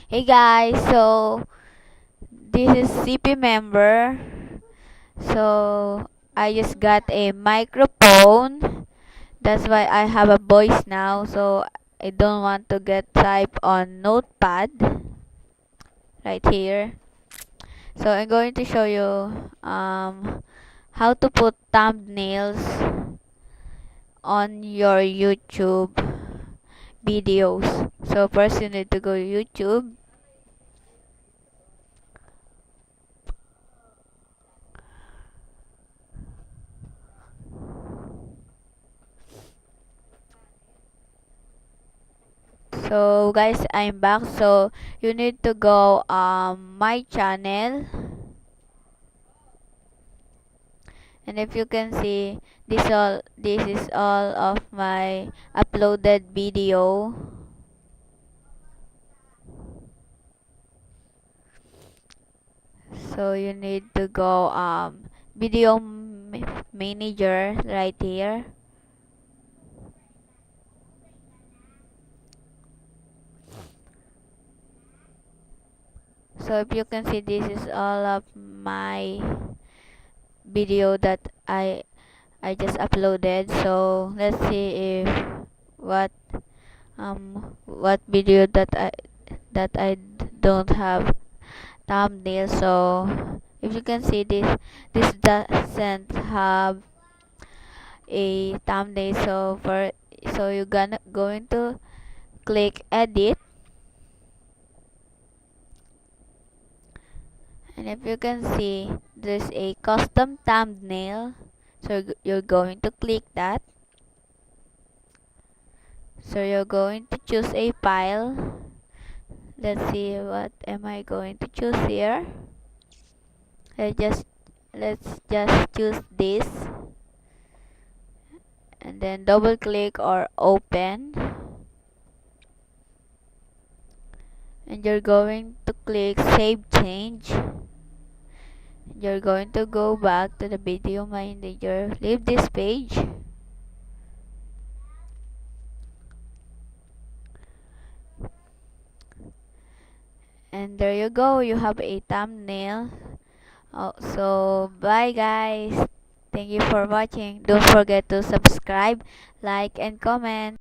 Hey guys, so this is CP member. So I just got a microphone. That's why I have a voice now. So I don't want to get type on notepad right here. So I'm going to show you how to put thumbnails on your YouTube videos. So first you need to go to YouTube. So guys, I'm back. So you need to go my channel, and if you can see this is all of my uploaded video. So you need to go video manager right here. So if you can see, this is all of my video that I just uploaded. So let's see if what what video that I don't have thumbnail. So if you can see, this doesn't have a thumbnail. So you're going to click edit, and if you can see, there's a custom thumbnail. So you're going to click that. So you're going to choose a file. Let's see, what am I going to choose here? Let's just choose this, and then double click or open, and you're going to click save change. You're going to go back to the video manager, leave this page, and there you go, you have a thumbnail. So bye guys, thank you for watching. Don't forget to subscribe, like, and comment.